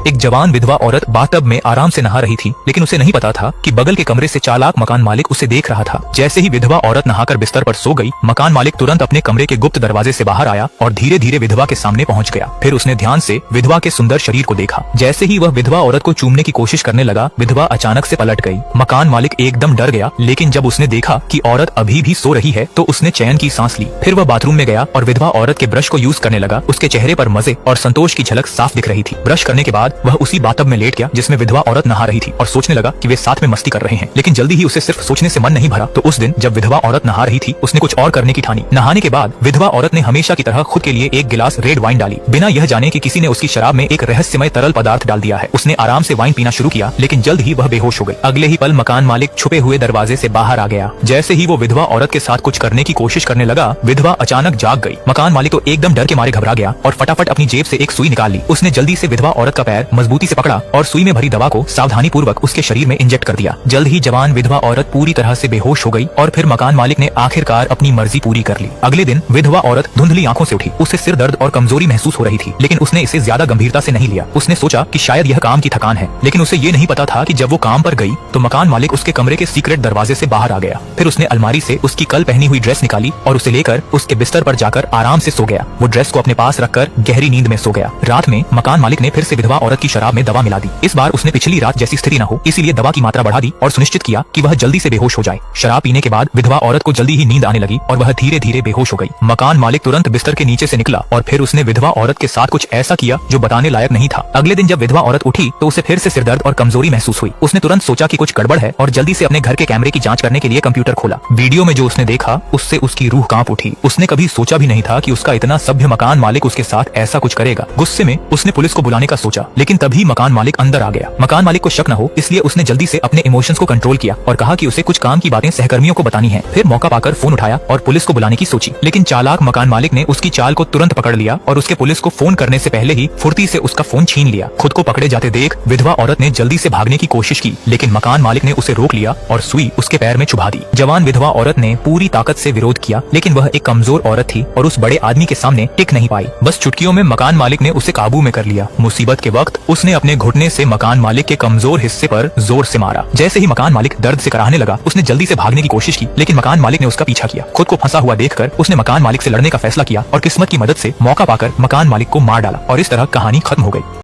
एक जवान विधवा औरत बाथटब में आराम से नहा रही थी, लेकिन उसे नहीं पता था कि बगल के कमरे से चालाक मकान मालिक उसे देख रहा था। जैसे ही विधवा औरत नहाकर बिस्तर पर सो गई, मकान मालिक तुरंत अपने कमरे के गुप्त दरवाजे से बाहर आया और धीरे धीरे विधवा के सामने पहुंच गया। फिर उसने ध्यान से विधवा के सुंदर शरीर को देखा। जैसे ही वह विधवा औरत को चूमने की कोशिश करने लगा, विधवा अचानक से पलट गई। मकान मालिक एकदम डर गया, लेकिन जब उसने देखा कि औरत अभी भी सो रही है तो उसने चैन की सांस ली। फिर वह बाथरूम में गया और विधवा औरत के ब्रश को यूज करने लगा। उसके चेहरे पर मजे और संतोष की झलक साफ दिख रही थी। ब्रश करने के बाद वह उसी बाथटब में लेट गया जिसमें विधवा औरत नहा रही थी और सोचने लगा कि वे साथ में मस्ती कर रहे हैं। लेकिन जल्दी ही उसे सिर्फ सोचने से मन नहीं भरा, तो उस दिन जब विधवा औरत नहा रही थी उसने कुछ और करने की ठानी। नहाने के बाद विधवा औरत ने हमेशा की तरह खुद के लिए एक गिलास रेड वाइन डाली, बिना यह जाने कि किसी ने उसकी शराब में एक रहस्यमय तरल पदार्थ डाल दिया है। उसने आराम से वाइन पीना शुरू किया, लेकिन जल्द ही वह बेहोश हो गई। अगले ही पल मकान मालिक छुपे हुए दरवाजे से बाहर आ गया। जैसे ही वो विधवा औरत के साथ कुछ करने की कोशिश करने लगा, विधवा अचानक जाग गई। मकान मालिक तो एकदम डर के मारे घबरा गया और फटाफट अपनी जेब से एक सुई निकाल ली। उसने जल्दी से विधवा औरत का पैर मजबूती से पकड़ा और सुई में भरी दवा को सावधानी पूर्वक उसके शरीर में इंजेक्ट कर दिया। जल्द ही जवान विधवा औरत पूरी तरह से बेहोश हो गई और फिर मकान मालिक ने आखिरकार अपनी मर्जी पूरी कर ली। अगले दिन विधवा औरत धुंधली आंखों से उठी। उसे सिर दर्द और कमजोरी महसूस हो रही थी, लेकिन उसने इसे ज्यादा गंभीरता से नहीं लिया। उसने सोचा कि शायद यह काम की थकान है, लेकिन उसे ये नहीं पता था कि जब वो काम पर गई तो मकान मालिक उसके कमरे के सीक्रेट दरवाजे से बाहर आ गया। फिर उसने अलमारी से उसकी कल पहनी हुई ड्रेस निकाली और उसे लेकर उसके बिस्तर पर जाकर आराम से सो गया। वो ड्रेस को अपने पास रखकर गहरी नींद में सो गया। रात में मकान मालिक ने फिर से विधवा औरत की शराब में दवा मिला दी। इस बार उसने पिछली रात जैसी स्थिति न हो, इसीलिए दवा की मात्रा बढ़ा दी और सुनिश्चित किया कि वह जल्दी से बेहोश हो जाए। शराब पीने के बाद विधवा औरत को जल्दी ही नींद आने लगी और वह धीरे धीरे बेहोश हो गई। मकान मालिक तुरंत बिस्तर के नीचे से निकला और फिर उसने विधवा औरत के साथ कुछ ऐसा किया जो बताने लायक नहीं था। अगले दिन जब विधवा औरत उठी तो उसे फिर से सिरदर्द और कमजोरी महसूस हुई। उसने तुरंत सोचा कि कुछ गड़बड़ है और जल्दी से अपने घर के कैमरे की जांच करने के लिए कंप्यूटर खोला। वीडियो में जो उसने देखा उससे उसकी रूह कांप उठी। उसने कभी सोचा भी नहीं था कि उसका इतना सभ्य मकान मालिक उसके साथ ऐसा कुछ करेगा। गुस्से में उसने पुलिस को बुलाने का सोचा, लेकिन तभी मकान मालिक अंदर आ गया। मकान मालिक को शक न हो इसलिए उसने जल्दी से अपने इमोशंस को कंट्रोल किया और कहा कि उसे कुछ काम की बातें सहकर्मियों को बतानी है। फिर मौका पाकर फोन उठाया और पुलिस को बुलाने की सोची, लेकिन चालाक मकान मालिक ने उसकी चाल को तुरंत पकड़ लिया और उसके पुलिस को फोन करने से पहले ही फुर्ती से उसका फोन छीन लिया। खुद को पकड़े जाते देख विधवा औरत ने जल्दी से भागने की कोशिश की, लेकिन मकान मालिक ने उसे रोक लिया और सुई उसके पैर में चुभा दी। जवान विधवा औरत ने पूरी ताकत से विरोध किया, लेकिन वह एक कमजोर औरत थी और उस बड़े आदमी के सामने टिक नहीं पाई। बस चुटकियों में मकान मालिक ने उसे काबू में कर लिया। मुसीबत के वक्त उसने अपने घुटने से मकान मालिक के कमजोर हिस्से पर जोर से मारा। जैसे ही मकान मालिक दर्द से कराहने लगा, उसने जल्दी से भागने की कोशिश की, लेकिन मकान मालिक ने उसका पीछा किया। खुद को फंसा हुआ देखकर उसने मकान मालिक से लड़ने का फैसला किया और किस्मत की मदद से मौका पाकर मकान मालिक को मार डाला और इस तरह कहानी खत्म हो गई।